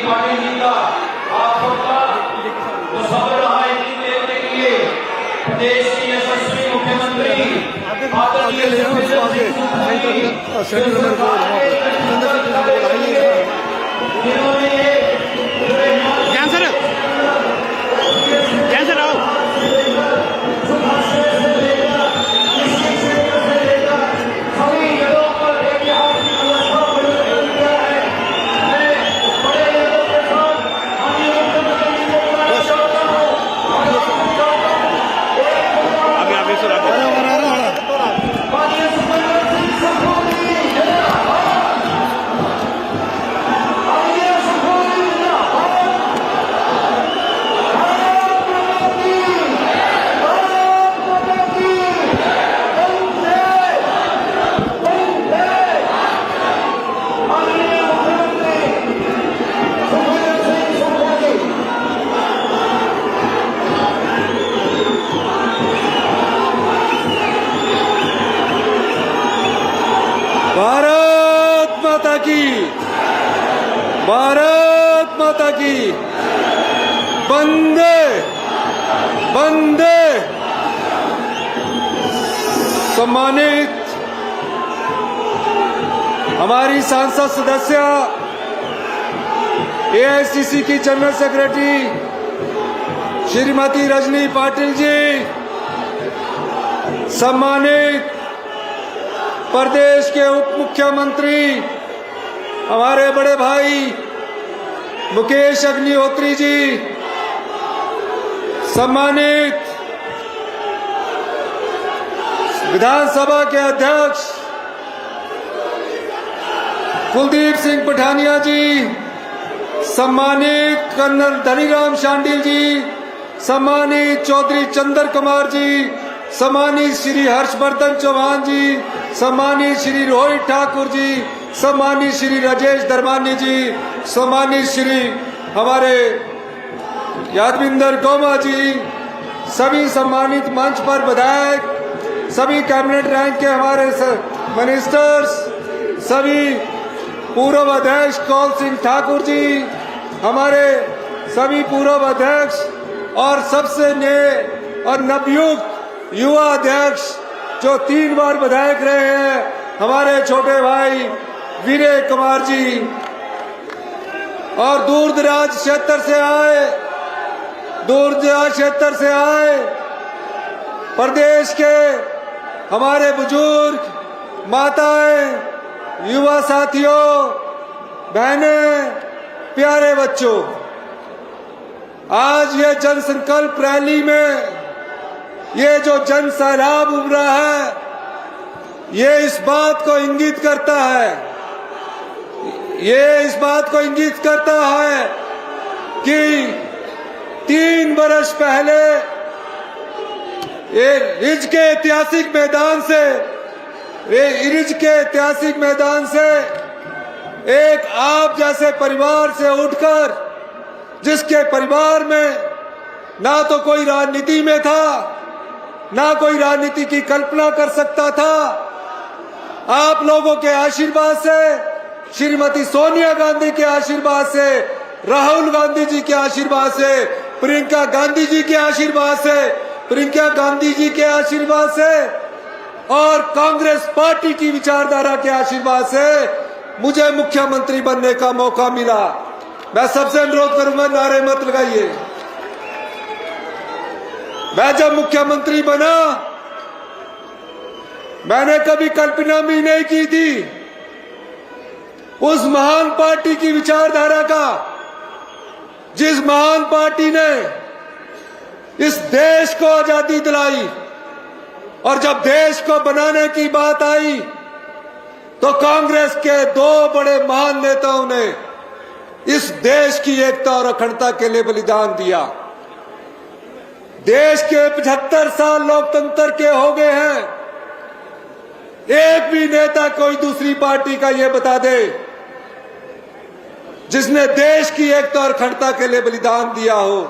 पाटिल जी का आप सबका मुसव्वर रहायती देखने के लिए प्रदेश की यशस्वी मुख्यमंत्री आदरणीय सुखबीर सिंह सुखी जिन्होंने भारत माता की, भारत माता की, वंदे वंदे। सम्मानित हमारी सांसद सदस्य एआईसीसी की जनरल सेक्रेटरी श्रीमती रजनी पाटिल जी, सम्मानित प्रदेश के उप मुख्यमंत्री हमारे बड़े भाई मुकेश अग्निहोत्री जी, सम्मानित विधानसभा के अध्यक्ष कुलदीप सिंह पठानिया जी, सम्मानित कर्नल धनीराम शांडिल जी, सम्मानित चौधरी चंद्र कुमार जी, सम्मानित श्री हर्षवर्धन चौहान जी, सम्मानित श्री रोहित ठाकुर जी, सम्मानित श्री राजेश धर्मानी जी, सम्मानित श्री हमारे यादविंदर गोमा जी, सभी सम्मानित मंच पर विधायक, सभी कैबिनेट रैंक के हमारे मिनिस्टर्स, सभी पूर्व अध्यक्ष कौल सिंह ठाकुर जी, हमारे सभी पूर्व अध्यक्ष और सबसे नए और नवयुक्त युवा अध्यक्ष जो 3 बार विधायक रहे हैं, हमारे छोटे भाई विनय कुमार जी, और दूर दराज क्षेत्र से आए प्रदेश के हमारे बुजुर्ग, माताएं, युवा साथियों, बहनें, प्यारे बच्चों, आज ये जन संकल्प रैली में ये जो जन सैलाब उमड़ा है, ये इस बात को इंगित करता है कि 3 वर्ष पहले ये रिज के ऐतिहासिक मैदान से एक आप जैसे परिवार से उठकर, जिसके परिवार में ना तो कोई राजनीति में था, ना कोई राजनीति की कल्पना कर सकता था, आप लोगों के आशीर्वाद से, श्रीमती सोनिया गांधी के आशीर्वाद से, राहुल गांधी जी के आशीर्वाद से, प्रियंका गांधी जी के आशीर्वाद से और कांग्रेस पार्टी की विचारधारा के आशीर्वाद से मुझे मुख्यमंत्री बनने का मौका मिला। मैं सबसे अनुरोध करूंगा, नारे मत लगाइए। मैं जब मुख्यमंत्री बना, मैंने कभी कल्पना भी नहीं की थी उस महान पार्टी की विचारधारा का, जिस महान पार्टी ने इस देश को आजादी दिलाई। और जब देश को बनाने की बात आई तो कांग्रेस के 2 बड़े महान नेताओं ने इस देश की एकता और अखंडता के लिए बलिदान दिया। देश के 75 साल लोकतंत्र के हो गए हैं, एक भी नेता कोई दूसरी पार्टी का ये बता दे जिसने देश की एकता और अखंडता के लिए बलिदान दिया हो।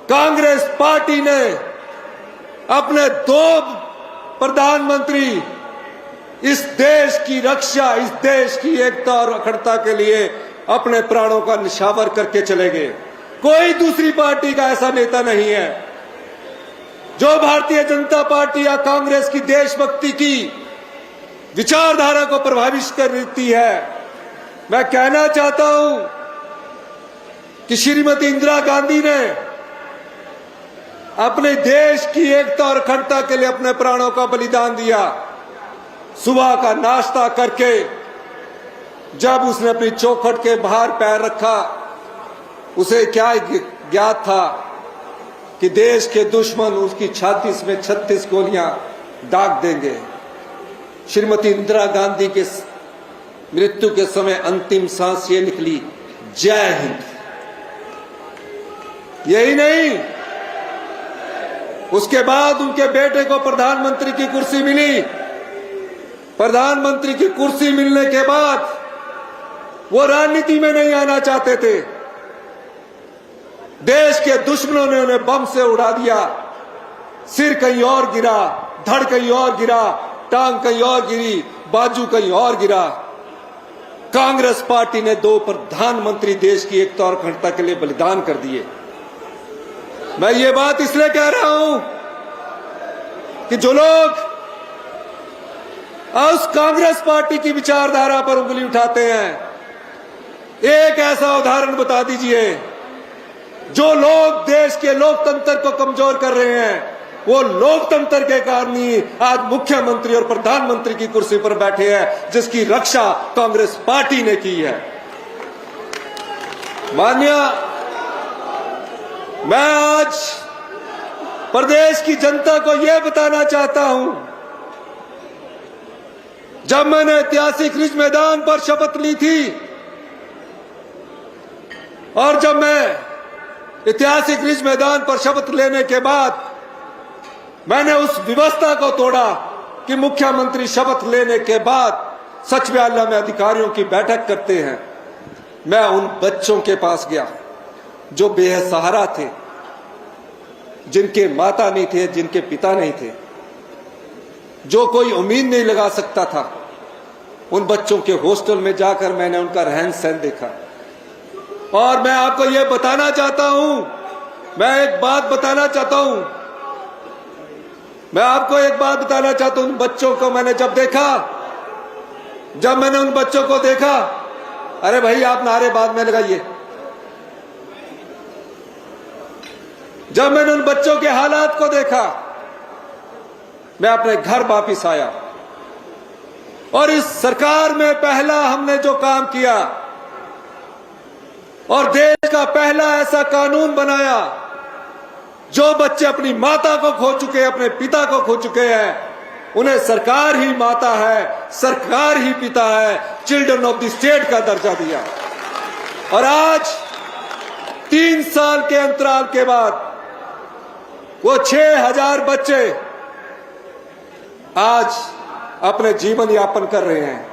कांग्रेस पार्टी ने अपने 2 प्रधानमंत्री इस देश की रक्षा, इस देश की एकता और अखंडता के लिए अपने प्राणों का निछावर करके चले गए। कोई दूसरी पार्टी का ऐसा नेता नहीं है जो भारतीय जनता पार्टी या कांग्रेस की देशभक्ति की विचारधारा को प्रभावित कर देती है। मैं कहना चाहता हूं कि श्रीमती इंदिरा गांधी ने अपने देश की एकता और अखंडता के लिए अपने प्राणों का बलिदान दिया। सुबह का नाश्ता करके जब उसने अपनी चौखट के बाहर पैर रखा, उसे क्या ज्ञात था कि देश के दुश्मन उसकी छाती में 36 गोलियां दाग देंगे। श्रीमती इंदिरा गांधी के मृत्यु के समय अंतिम सांस ये निकली, जय हिंद। यही नहीं, उसके बाद उनके बेटे को प्रधानमंत्री की कुर्सी मिली। प्रधानमंत्री की कुर्सी मिलने के बाद वो राजनीति में नहीं आना चाहते थे। देश के दुश्मनों ने उन्हें बम से उड़ा दिया। सिर कहीं और गिरा, धड़ कहीं और गिरा, टांग कहीं और गिरी, बाजू कहीं और गिरा। कांग्रेस पार्टी ने 2 प्रधानमंत्री देश की एकता और अखंडता के लिए बलिदान कर दिए। मैं ये बात इसलिए कह रहा हूं कि जो लोग उस कांग्रेस पार्टी की विचारधारा पर उंगली उठाते हैं, एक ऐसा उदाहरण बता दीजिए। जो लोग देश के लोकतंत्र को कमजोर कर रहे हैं, वो लोकतंत्र के कारण ही आज मुख्यमंत्री और प्रधानमंत्री की कुर्सी पर बैठे हैं, जिसकी रक्षा कांग्रेस पार्टी ने की है। माननीय, मैं आज प्रदेश की जनता को यह बताना चाहता हूं, जब मैंने ऐतिहासिक रिज मैदान पर शपथ ली थी और जब मैं ऐतिहासिक रिज मैदान पर शपथ लेने के बाद मैंने उस व्यवस्था को तोड़ा कि मुख्यमंत्री शपथ लेने के बाद सचिवालय में अधिकारियों की बैठक करते हैं। मैं उन बच्चों के पास गया जो बेसहारा थे, जिनके माता नहीं थे, जिनके पिता नहीं थे, जो कोई उम्मीद नहीं लगा सकता था। उन बच्चों के हॉस्टल में जाकर मैंने उनका रहन सहन देखा और मैं आपको यह बताना चाहता हूं, मैं एक बात बताना चाहता हूं, मैं आपको एक बात बताना चाहता हूं। उन बच्चों को मैंने जब मैंने उन बच्चों को देखा, अरे भाई आप नारे बाद में लगाइए। जब मैंने उन बच्चों के हालात को देखा, मैं अपने घर वापिस आया और इस सरकार में पहला हमने जो काम किया और देश का पहला ऐसा कानून बनाया, जो बच्चे अपनी माता को खो चुके हैं, अपने पिता को खो चुके हैं, उन्हें सरकार ही माता है, सरकार ही पिता है, चिल्ड्रन ऑफ द स्टेट का दर्जा दिया। और आज 3 साल के अंतराल के बाद वो 6000 बच्चे आज अपने जीवन यापन कर रहे हैं।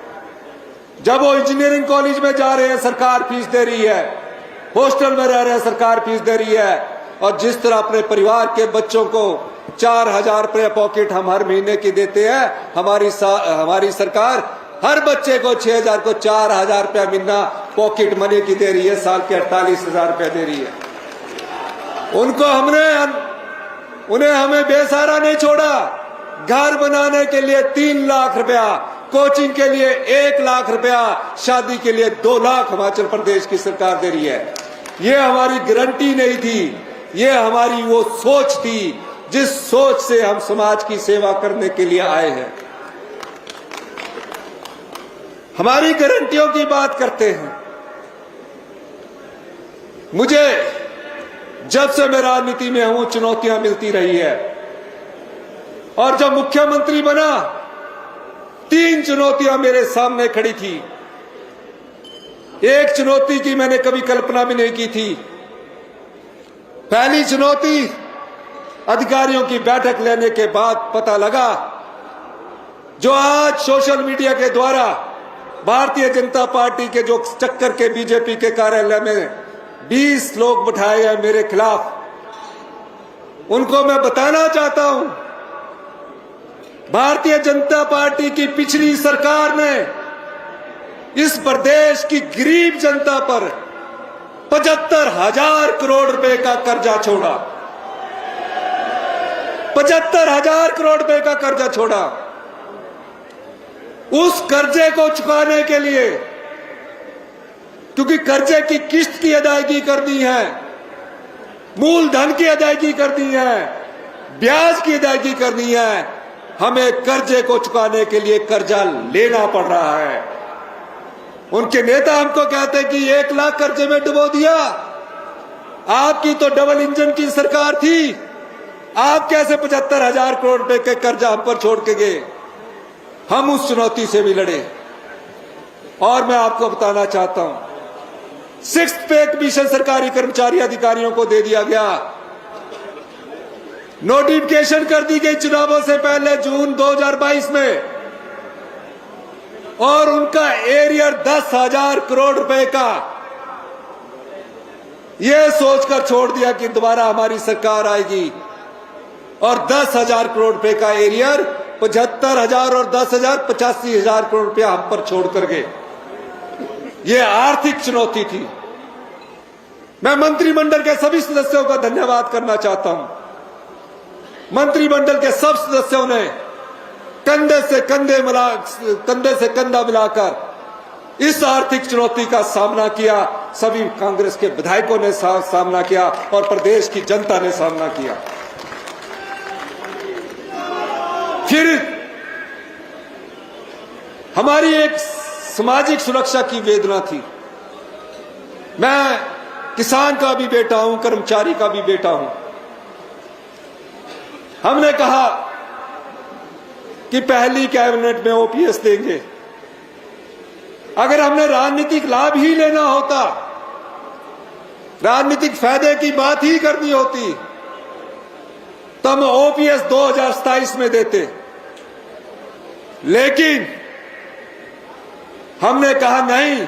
जब वो इंजीनियरिंग कॉलेज में जा रहे हैं, सरकार फीस दे रही है, हॉस्टल में रह रहे हैं, सरकार फीस दे रही है। और जिस तरह अपने परिवार के बच्चों को 4000 रुपये पॉकेट हम हर महीने की देते हैं, हमारी सरकार हर बच्चे को 6000 को 4000 रुपया महीना पॉकेट मनी की दे रही है, साल के 48,000 रुपया दे रही है। उन्हें हमें बेसहारा नहीं छोड़ा। घर बनाने के लिए 3 लाख रुपया, कोचिंग के लिए 1 लाख रुपया, शादी के लिए 2 लाख हिमाचल प्रदेश की सरकार दे रही है। ये हमारी गारंटी नहीं थी, ये हमारी वो सोच थी जिस सोच से हम समाज की सेवा करने के लिए आए हैं। हमारी गारंटियों की बात करते हैं। मुझे जब से मैं राजनीति में हूं, चुनौतियां मिलती रही है और जब मुख्यमंत्री बना 3 चुनौतियां मेरे सामने खड़ी थी। एक चुनौती की मैंने कभी कल्पना भी नहीं की थी। पहली चुनौती, अधिकारियों की बैठक लेने के बाद पता लगा, जो आज सोशल मीडिया के द्वारा भारतीय जनता पार्टी के जो चक्कर के बीजेपी के कार्यालय में 20 लोग बिठाए हैं मेरे खिलाफ, उनको मैं बताना चाहता हूं, भारतीय जनता पार्टी की पिछली सरकार ने इस प्रदेश की गरीब जनता पर 75,000 करोड़ रुपए का कर्जा छोड़ा। 75,000 करोड़ रुपए का कर्जा छोड़ा। उस कर्जे को चुकाने के लिए, क्योंकि कर्जे की किस्त की अदायगी करनी है, मूलधन की अदायगी करनी है, ब्याज की अदायगी करनी है, हमें कर्जे को चुकाने के लिए कर्जा लेना पड़ रहा है। उनके नेता हमको कहते हैं कि 1 लाख कर्जे में डुबो दिया। आपकी तो डबल इंजन की सरकार थी, आप कैसे 75,000 करोड़ रुपए के कर्जा हम पर छोड़ के गए? हम उस चुनौती से भी लड़े। और मैं आपको बताना चाहता हूं, 6th पे कमीशन सरकारी कर्मचारी अधिकारियों को दे दिया गया। नोटिफिकेशन कर दी गई चुनावों से पहले जून 2022 में, और उनका एरियर 10,000 करोड़ रुपए का, यह सोचकर छोड़ दिया कि दोबारा हमारी सरकार आएगी और 10,000 करोड़ रुपए का एरियर 75,000 और 10,000 85,000 करोड़ रुपया हम पर छोड़ कर गए। यह आर्थिक चुनौती थी। मैं मंत्रिमंडल के सभी सदस्यों का धन्यवाद करना चाहता हूं। मंत्रिमंडल के सब सदस्यों ने कंधे से कंधा मिलाकर इस आर्थिक चुनौती का सामना किया। सभी कांग्रेस के विधायकों ने सामना किया और प्रदेश की जनता ने सामना किया। फिर हमारी एक सामाजिक सुरक्षा की वेदना थी। मैं किसान का भी बेटा हूं, कर्मचारी का भी बेटा हूं। हमने कहा कि पहली कैबिनेट में ओपीएस देंगे। अगर हमने राजनीतिक लाभ ही लेना होता, राजनीतिक फायदे की बात ही करनी होती, तो हम ओपीएस 2027 में देते। लेकिन हमने कहा नहीं,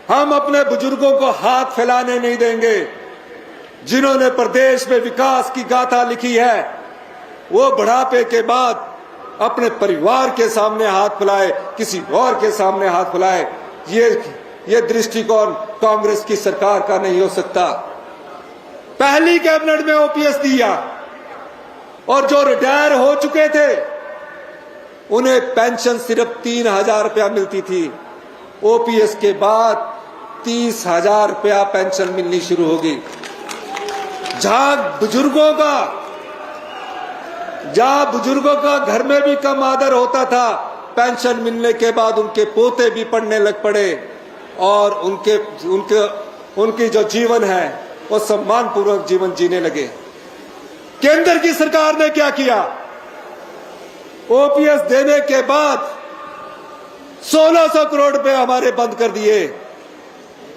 हम अपने बुजुर्गों को हाथ फैलाने नहीं देंगे। जिन्होंने प्रदेश में विकास की गाथा लिखी है, वो बुढ़ापे के बाद अपने परिवार के सामने हाथ फैलाए, किसी और के सामने हाथ फैलाए। ये दृष्टिकोण कांग्रेस की सरकार का नहीं हो सकता। पहली कैबिनेट में ओपीएस दिया, और जो रिटायर हो चुके थे उन्हें पेंशन सिर्फ 3,000 रुपया मिलती थी। ओपीएस के बाद 30,000 रुपया पेंशन मिलनी शुरू होगी। जहां बुजुर्गों का घर में भी कम आदर होता था, पेंशन मिलने के बाद उनके पोते भी पढ़ने लग पड़े और उनकी जो जीवन है वो सम्मानपूर्वक जीवन जीने लगे। केंद्र की सरकार ने क्या किया? ओपीएस देने के बाद 1,600 करोड़ रुपए हमारे बंद कर दिए।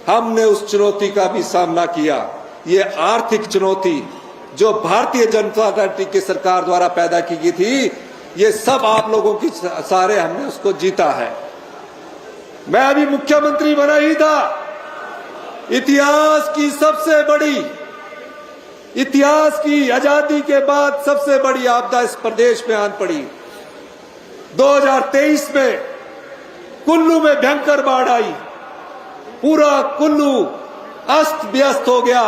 हमने उस चुनौती का भी सामना किया। ये आर्थिक चुनौती जो भारतीय जनता पार्टी की सरकार द्वारा पैदा की गई थी, ये सब आप लोगों की सहारे हमने उसको जीता है। मैं अभी मुख्यमंत्री बना ही था, इतिहास की आजादी के बाद सबसे बड़ी आपदा इस प्रदेश में आन पड़ी। 2023 में कुल्लू में भयंकर बाढ़ आई, पूरा कुल्लू अस्त व्यस्त हो गया।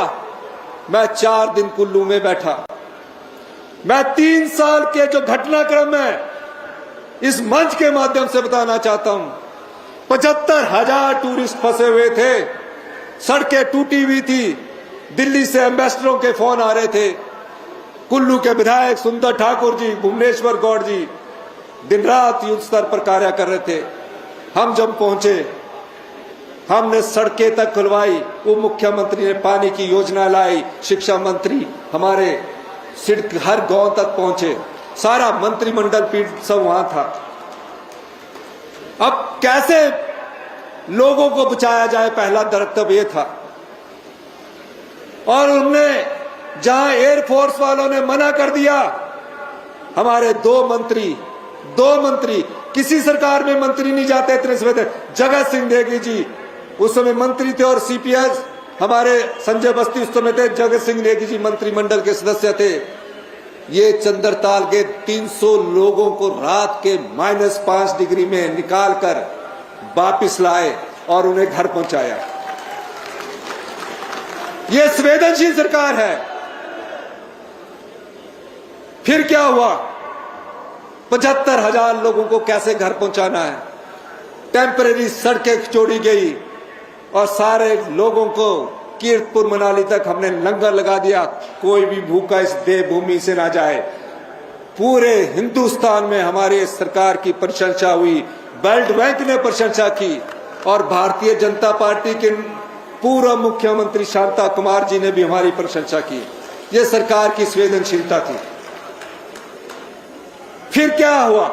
मैं 4 दिन कुल्लू में बैठा। मैं 3 साल के जो घटनाक्रम है इस मंच के माध्यम से बताना चाहता हूं। 75,000 टूरिस्ट फंसे हुए थे, सड़कें टूटी हुई थी, दिल्ली से एम्बेसडरों के फोन आ रहे थे। कुल्लू के विधायक सुंदर ठाकुर जी, भुवनेश्वर गौड़ जी दिन रात युद्ध स्तर पर कार्य कर रहे थे। हम जब पहुंचे, हमने सड़कें तक खुलवाई, उप मुख्यमंत्री ने पानी की योजना लाई, शिक्षा मंत्री हमारे सिर्फ हर गांव तक पहुंचे, सारा मंत्रिमंडल पीठ सब वहां था। अब कैसे लोगों को बचाया जाए, पहला कर्तव्य ये था। और उनने जहां एयरफोर्स वालों ने मना कर दिया, हमारे दो मंत्री किसी सरकार में मंत्री नहीं जाते इतने समय। जगत सिंह नेगी जी उस समय मंत्री थे और सीपीएस हमारे संजय बस्ती उस समय थे। जगत सिंह नेगी जी मंत्रिमंडल के सदस्य थे। ये चंद्रताल के 300 लोगों को रात के -5 डिग्री में निकालकर वापिस लाए और उन्हें घर पहुंचाया। यह संवेदनशील सरकार है। फिर क्या हुआ? 75,000 लोगों को कैसे घर पहुंचाना है? टेम्परेरी सड़कें जोड़ी गई और सारे लोगों को कीर्तपुर मनाली तक हमने लंगर लगा दिया, कोई भी भूखा इस देवभूमि से ना जाए। पूरे हिंदुस्तान में हमारी सरकार की प्रशंसा हुई, वर्ल्ड बैंक ने प्रशंसा की और भारतीय जनता पार्टी के पूर्व मुख्यमंत्री शांता कुमार जी ने भी हमारी प्रशंसा की। यह सरकार की संवेदनशीलता थी। फिर क्या हुआ?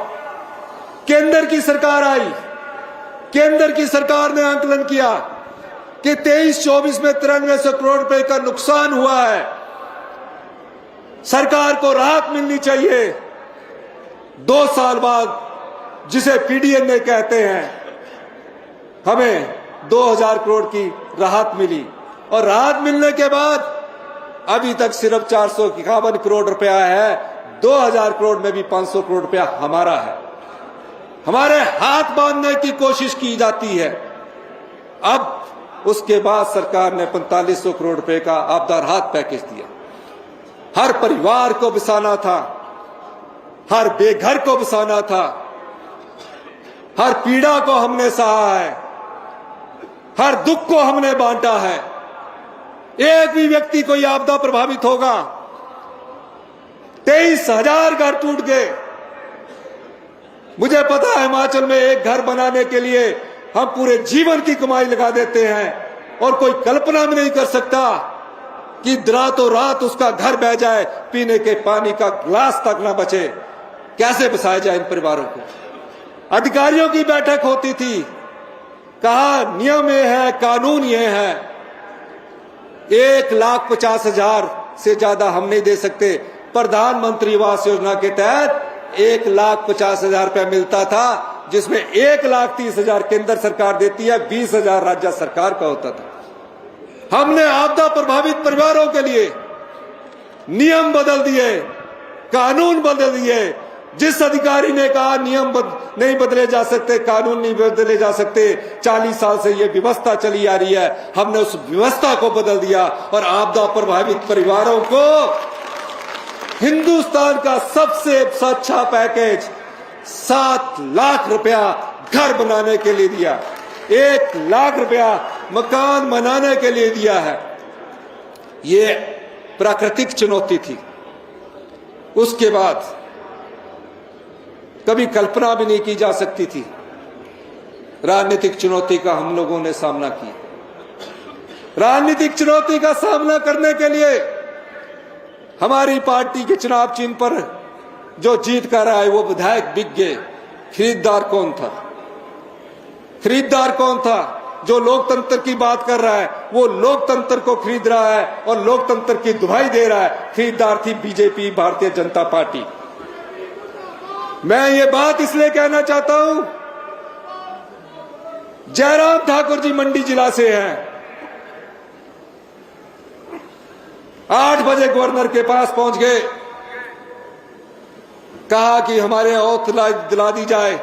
केंद्र की सरकार आई। केंद्र की सरकार ने आंकलन किया कि 23-24 में 9300 करोड़ रुपए का नुकसान हुआ है, सरकार को राहत मिलनी चाहिए। 2 साल बाद, जिसे पीडीएन कहते हैं, हमें 2000 करोड़ की राहत मिली और राहत मिलने के बाद अभी तक सिर्फ 451 करोड़ रुपया है। 2000 करोड़ में भी 500 करोड़ रुपया हमारा है। हमारे हाथ बांधने की कोशिश की जाती है। अब उसके बाद सरकार ने 4500 करोड़ रुपए का आपदा राहत पैकेज दिया। हर परिवार को बसाना था, हर बेघर को बसाना था, हर पीड़ा को हमने सहा है, हर दुख को हमने बांटा है। एक भी व्यक्ति कोई आपदा प्रभावित होगा, 23,000 घर टूट गए। मुझे पता है हिमाचल में एक घर बनाने के लिए हम पूरे जीवन की कमाई लगा देते हैं और कोई कल्पना भी नहीं कर सकता कि रातों रात उसका घर बह जाए, पीने के पानी का गिलास तक ना बचे। कैसे बसाया जाए इन परिवारों को? अधिकारियों की बैठक होती थी, कहा नियम ये है, कानून ये है, 1,50,000 से ज्यादा हम नहीं दे सकते। प्रधानमंत्री आवास योजना के तहत 1,50,000 रुपया मिलता था, जिसमें 1,30,000 केंद्र सरकार देती है, 20,000 राज्य सरकार का होता था। हमने आपदा प्रभावित परिवारों के लिए नियम बदल दिए, कानून बदल दिए। जिस अधिकारी ने कहा नियम नहीं बदले जा सकते, कानून नहीं बदले जा सकते, 40 साल से ये व्यवस्था चली आ रही है, हमने उस व्यवस्था को बदल दिया और आपदा प्रभावित परिवारों को हिंदुस्तान का सबसे अच्छा पैकेज 7 लाख रुपया घर बनाने के लिए दिया, 1 लाख रुपया मकान बनाने के लिए दिया है। ये प्राकृतिक चुनौती थी। उसके बाद कभी कल्पना भी नहीं की जा सकती थी, राजनीतिक चुनौती का हम लोगों ने सामना किया। राजनीतिक चुनौती का सामना करने के लिए हमारी पार्टी के चुनाव चिन्ह पर जो जीत कर आए वो विधायक बिक गए। खरीदार कौन था? खरीदार कौन था? जो लोकतंत्र की बात कर रहा है वो लोकतंत्र को खरीद रहा है और लोकतंत्र की दुहाई दे रहा है। खरीदार थी बीजेपी, भारतीय जनता पार्टी। मैं ये बात इसलिए कहना चाहता हूं, जयराम ठाकुर जी मंडी जिला से हैं। 8 बजे गवर्नर के पास पहुंच गए, कहा कि हमारे औथ दिला दी जाए।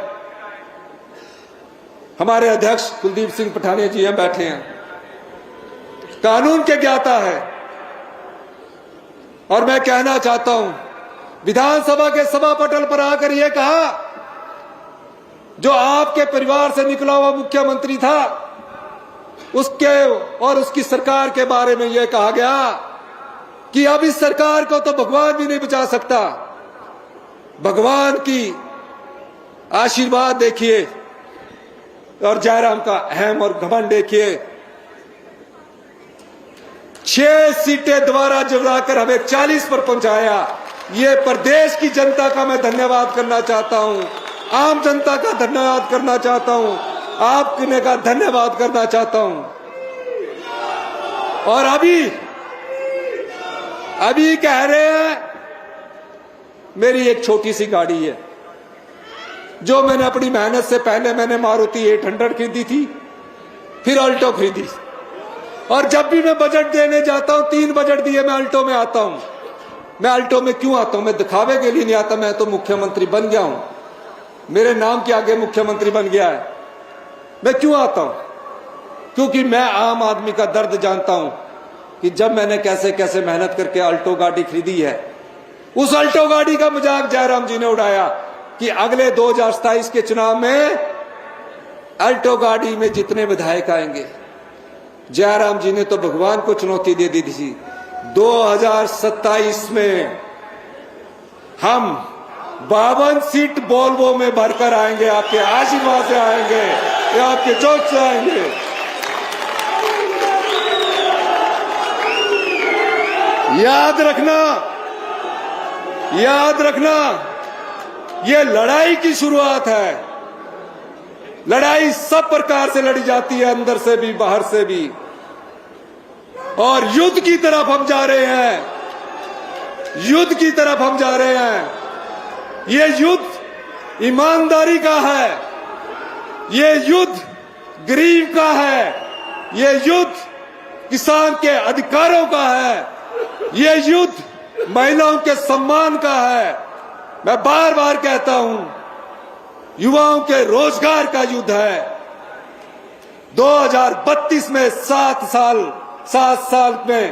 हमारे अध्यक्ष कुलदीप सिंह पठानिया जी यहां बैठे हैं, कानून के ज्ञाता है। और मैं कहना चाहता हूं, विधानसभा के सभा पटल पर आकर यह कहा, जो आपके परिवार से निकला हुआ मुख्यमंत्री था उसके और उसकी सरकार के बारे में यह कहा गया कि अब इस सरकार को तो भगवान भी नहीं बचा सकता। भगवान की आशीर्वाद देखिए और जयराम का अहम और घमंड देखिए। 6 सीटें दोबारा जुड़ाकर हमें 40 पर पहुंचाया। ये प्रदेश की जनता का मैं धन्यवाद करना चाहता हूं, आम जनता का धन्यवाद करना चाहता हूं, आपने का धन्यवाद करना चाहता हूं। और अभी कह रहे हैं मेरी एक छोटी सी गाड़ी है, जो मैंने अपनी मेहनत से पहले मैंने मारुति 800 खरीदी थी, फिर अल्टो खरीदी। और जब भी मैं बजट देने जाता हूं, 3 बजट दिए मैं अल्टो में आता हूं। मैं अल्टो में क्यों आता हूं? मैं दिखावे के लिए नहीं आता, मैं तो मुख्यमंत्री बन गया हूं, मेरे नाम के आगे मुख्यमंत्री बन गया है। मैं क्यों आता हूं? क्योंकि मैं आम आदमी का दर्द जानता हूं कि जब मैंने कैसे कैसे मेहनत करके अल्टो गाड़ी खरीदी है, उस अल्टो गाड़ी का मजाक जयराम जी ने उड़ाया कि अगले 2027 के चुनाव में अल्टो गाड़ी में जितने विधायक आएंगे। जयराम जी ने तो भगवान को चुनौती दे दी थी, 2027 में हम 52 सीट वोल्वो में भरकर आएंगे, आपके आशीर्वाद से आएंगे या आपके चौक से आएंगे। याद रखना, ये लड़ाई की शुरुआत है। लड़ाई सब प्रकार से लड़ी जाती है, अंदर से भी बाहर से भी, और युद्ध की तरफ हम जा रहे हैं। युद्ध की तरफ हम जा रहे हैं। ये युद्ध ईमानदारी का है, ये युद्ध गरीब का है, ये युद्ध किसान के अधिकारों का है, ये युद्ध महिलाओं के सम्मान का है। मैं बार बार कहता हूं, युवाओं के रोजगार का युद्ध है। 2032 में 7 साल में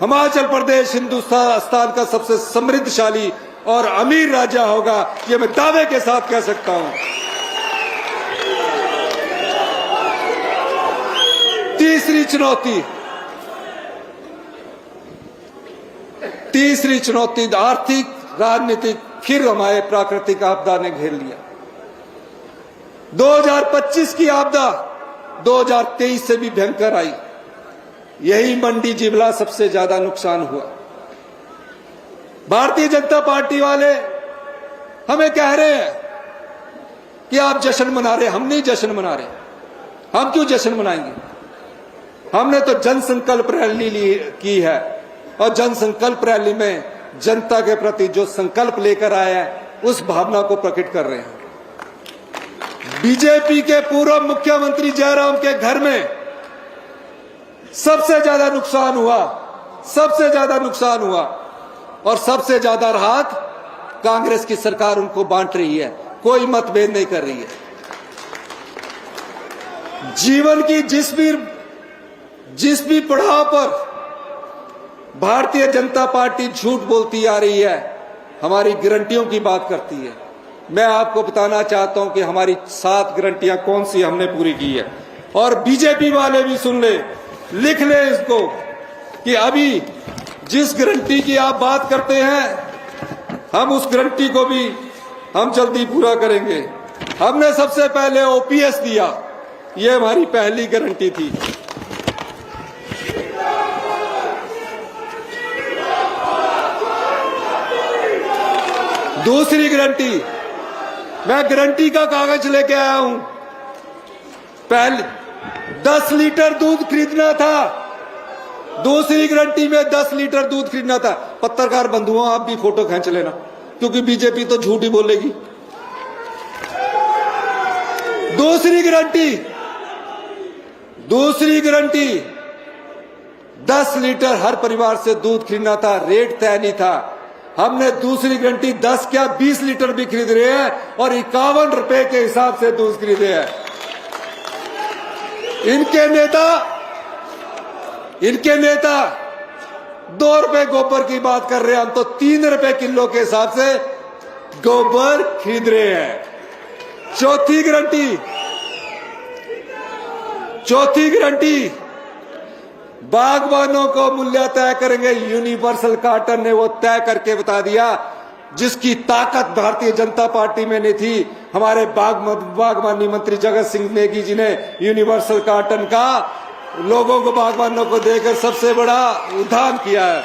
हिमाचल प्रदेश हिंदुस्तान का सबसे समृद्धशाली और अमीर राज्य होगा, ये मैं दावे के साथ कह सकता हूं। तीसरी चुनौती आर्थिक राजनीतिक, फिर हमारे प्राकृतिक आपदा ने घेर लिया। 2025 की आपदा 2023 से भी भयंकर आई। यही मंडी जिबला सबसे ज्यादा नुकसान हुआ। भारतीय जनता पार्टी वाले हमें कह रहे हैं कि आप जश्न मना रहे। हम नहीं जश्न मना रहे। हम क्यों जश्न मनाएंगे? हमने तो जन संकल्प रैली की है, और जन संकल्प रैली में जनता के प्रति जो संकल्प लेकर आए हैं, उस भावना को प्रकट कर रहे हैं। बीजेपी के पूर्व मुख्यमंत्री जयराम के घर में सबसे ज्यादा नुकसान हुआ, और सबसे ज्यादा राहत कांग्रेस की सरकार उनको बांट रही है, कोई मतभेद नहीं कर रही है। जीवन की जिस भी पड़ाव पर भारतीय जनता पार्टी झूठ बोलती आ रही है, हमारी गारंटियों की बात करती है। मैं आपको बताना चाहता हूं कि हमारी 7 गारंटियां कौन सी हमने पूरी की है, और बीजेपी वाले भी सुन ले, लिख ले इसको, कि अभी जिस गारंटी की आप बात करते हैं, हम उस गारंटी को भी हम जल्दी पूरा करेंगे। हमने सबसे पहले ओपीएस दिया, ये हमारी पहली गारंटी थी। दूसरी गारंटी, मैं गारंटी का कागज लेके आया हूं। पहले 10 लीटर दूध खरीदना था, दूसरी गारंटी में 10 लीटर दूध खरीदना था। पत्रकार बंधुओं, आप भी फोटो खींच लेना, क्योंकि बीजेपी तो झूठ ही बोलेगी। दूसरी गारंटी 10 लीटर हर परिवार से दूध खरीदना था, रेट तय नहीं था। हमने दूसरी गारंटी 10 क्या 20 लीटर भी खरीद रहे हैं, और 51 रुपए के हिसाब से दूध खरीदे हैं। इनके नेता 2 रुपए गोबर की बात कर रहे हैं, हम तो 3 रुपए किलो के हिसाब से गोबर खरीद रहे हैं। चौथी गारंटी बागबानों को मूल्य तय करेंगे। यूनिवर्सल कार्टन ने वो तय करके बता दिया, जिसकी ताकत भारतीय जनता पार्टी में नहीं थी। हमारे बागवानी मंत्री जगत सिंह नेगी जी ने यूनिवर्सल कार्टन का लोगों को, बागवानों को देकर सबसे बड़ा उद्यान किया है।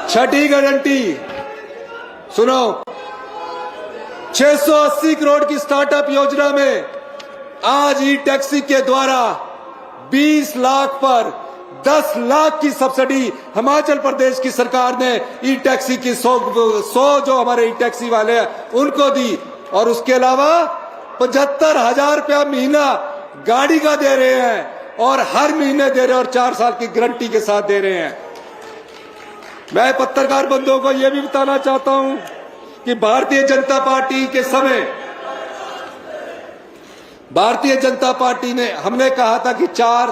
छठी गारंटी सुनो, 680 करोड़ की स्टार्टअप योजना में आज ई टैक्सी के द्वारा 20 लाख पर 10 लाख की सब्सिडी हिमाचल प्रदेश की सरकार ने ई टैक्सी की 100 जो हमारे ई टैक्सी वाले हैं उनको दी, और उसके अलावा 75,000 रुपया महीना गाड़ी का दे रहे हैं, और हर महीने दे रहे हैं, और 4 साल की गारंटी के साथ दे रहे हैं। मैं पत्रकार बंधुओं को यह भी बताना चाहता हूं कि भारतीय जनता पार्टी के समय भारतीय जनता पार्टी ने, हमने कहा था कि 4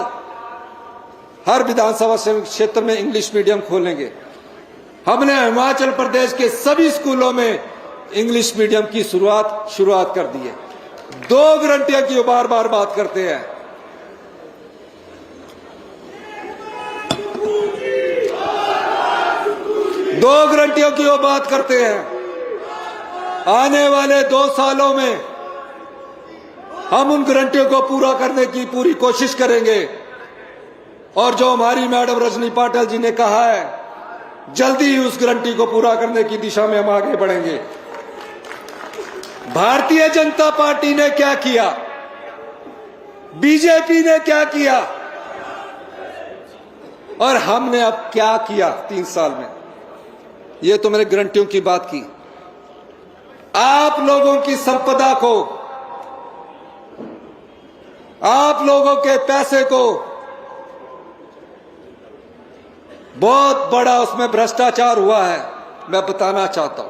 हर विधानसभा क्षेत्र में इंग्लिश मीडियम खोलेंगे। हमने हिमाचल प्रदेश के सभी स्कूलों में इंग्लिश मीडियम की शुरुआत कर दी है। 2 गारंटियां की बार बार बात करते हैं। दो गारंटियों की वो बात करते हैं। आने वाले 2 सालों में हम उन गारंटियों को पूरा करने की पूरी कोशिश करेंगे और जो हमारी मैडम रजनी पाटिल जी ने कहा है, जल्दी ही उस गारंटी को पूरा करने की दिशा में हम आगे बढ़ेंगे। भारतीय जनता पार्टी ने क्या किया, बीजेपी ने क्या किया और हमने अब क्या किया 3 साल में, ये तो मैंने गारंटियों की बात की। आप लोगों की संपदा को, आप लोगों के पैसे को, बहुत बड़ा उसमें भ्रष्टाचार हुआ है, मैं बताना चाहता हूं।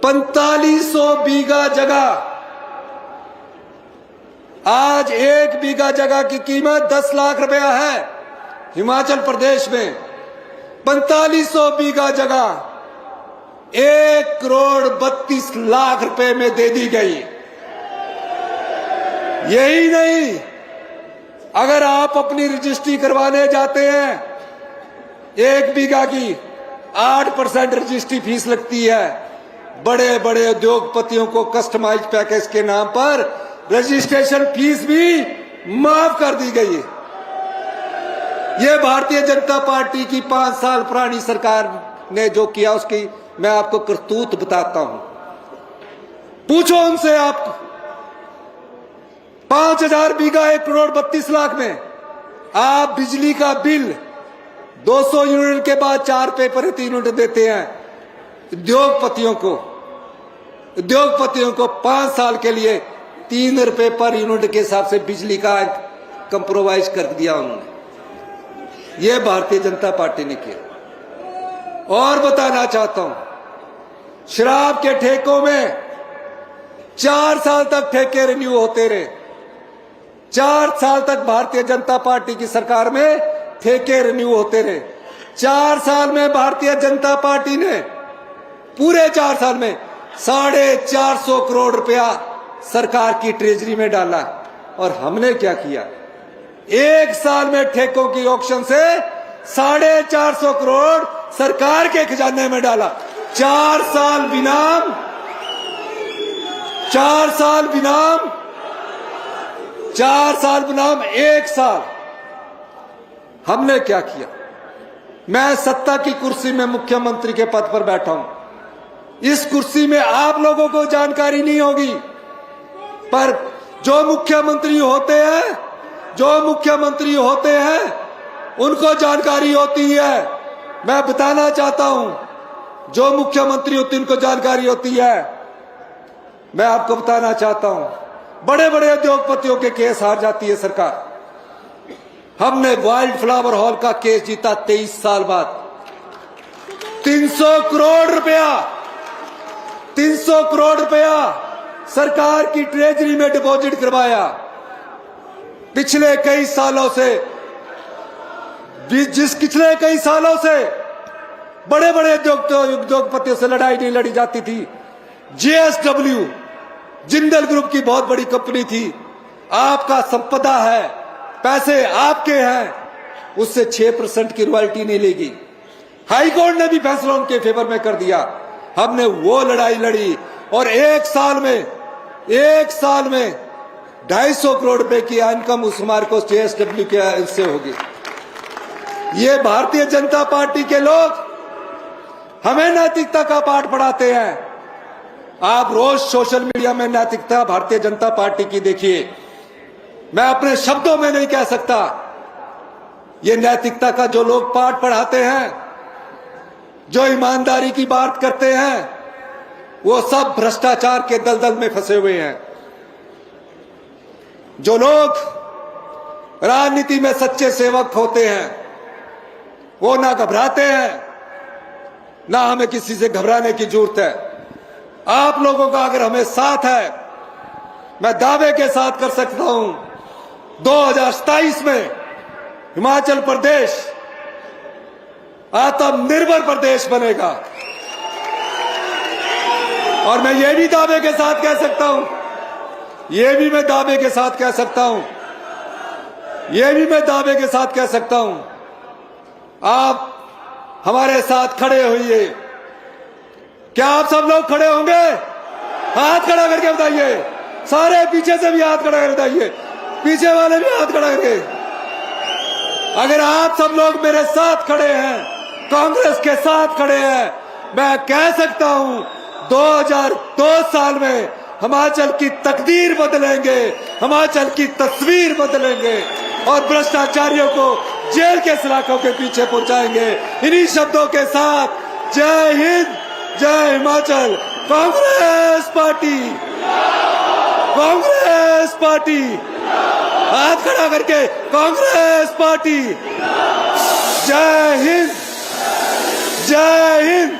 4500 बीघा जगह, आज 1 बीघा जगह की कीमत 10 लाख रुपया है हिमाचल प्रदेश में। 4500 बीघा जगह 1 करोड़ 32 लाख रुपए में दे दी गई। यही नहीं, अगर आप अपनी रजिस्ट्री करवाने जाते हैं, 1 बीघा की 8% रजिस्ट्री फीस लगती है। बड़े बड़े उद्योगपतियों को कस्टमाइज पैकेज के नाम पर रजिस्ट्रेशन फीस भी माफ कर दी गई है। यह भारतीय जनता पार्टी की 5 साल पुरानी सरकार ने जो किया, उसकी मैं आपको करतूत बताता हूं। पूछो उनसे, आप 5000 बीघा 1 करोड़ 32 लाख में आप बिजली का बिल 200 यूनिट के बाद 4 पे पर 3 यूनिट देते हैं। उद्योगपतियों को 5 साल के लिए 3 रुपए पर यूनिट के हिसाब से बिजली का कंप्रोमाइज कर दिया उन्होंने। यह भारतीय जनता पार्टी ने किया। और बताना चाहता हूं, शराब के ठेकों में 4 साल तक ठेके रिन्यू होते रहे। 4 साल तक भारतीय जनता पार्टी की सरकार में ठेके रिन्यू होते रहे। 4 साल में भारतीय जनता पार्टी ने, पूरे 4 साल में 450 करोड़ रुपया सरकार की ट्रेजरी में डाला। और हमने क्या किया, 1 साल में ठेकों की ऑक्शन से 450 करोड़ सरकार के खजाने में डाला। 4 साल बिनाम, 4 साल बिनाम, 4 साल बिनाम 1 साल। हमने क्या किया, मैं सत्ता की कुर्सी में मुख्यमंत्री के पद पर बैठा हूं। इस कुर्सी में आप लोगों को जानकारी नहीं होगी, पर जो मुख्यमंत्री होते हैं उनको जानकारी होती है। मैं बताना चाहता हूं, जो मुख्यमंत्री होती है उनको जानकारी होती है। मैं आपको बताना चाहता हूं, बड़े बड़े उद्योगपतियों के केस हार जाती है सरकार। हमने वाइल्ड फ्लावर हॉल का केस जीता 23 साल बाद। 300 करोड़ रुपया सरकार की ट्रेजरी में डिपॉजिट करवाया। पिछले कई सालों से बड़े बड़े उद्योगपतियों से लड़ाई नहीं लड़ी जाती थी। JSW जिंदल ग्रुप की बहुत बड़ी कंपनी थी, आपका संपदा है, पैसे आपके हैं, उससे 6% की रॉयल्टी नहीं लेगी। हाईकोर्ट ने भी फैसला उनके फेवर में कर दिया। हमने वो लड़ाई लड़ी और 1 साल में 250 करोड़ रुपए की इनकम उस हमारे को JSW के इससे होगी। ये भारतीय जनता पार्टी के लोग हमें नैतिकता का पाठ पढ़ाते हैं। आप रोज सोशल मीडिया में नैतिकता भारतीय जनता पार्टी की देखिए, मैं अपने शब्दों में नहीं कह सकता। ये नैतिकता का जो लोग पाठ पढ़ाते हैं, जो ईमानदारी की बात करते हैं, वो सब भ्रष्टाचार के दलदल में फंसे हुए हैं। जो लोग राजनीति में सच्चे सेवक होते हैं, वो ना घबराते हैं, ना हमें किसी से घबराने की जरूरत है। आप लोगों का अगर हमें साथ है मैं दावे के साथ कर सकता हूं 2027 में हिमाचल प्रदेश आत्मनिर्भर प्रदेश बनेगा। और मैं ये भी दावे के साथ कह सकता हूं, ये भी मैं दावे के साथ कह सकता हूं, ये भी मैं दावे के साथ कह सकता हूं, आप हमारे साथ खड़े होइए। क्या आप सब लोग खड़े होंगे? हाथ खड़ा करके बताइए। सारे पीछे से भी हाथ खड़ा करके बताइए, पीछे वाले भी हाथ खड़ा करके। अगर आप सब लोग मेरे साथ खड़े हैं, कांग्रेस के साथ खड़े हैं, मैं कह सकता हूं 2002 साल में हिमाचल की तकदीर बदलेंगे, हिमाचल की तस्वीर बदलेंगे और भ्रष्टाचारियों को जेल के सलाखों के पीछे पहुंचाएंगे। इन्हीं शब्दों के साथ जय हिंद, जय हिमाचल, कांग्रेस पार्टी, कांग्रेस पार्टी, हाथ खड़ा करके कांग्रेस पार्टी, जय हिंद, जय हिंद।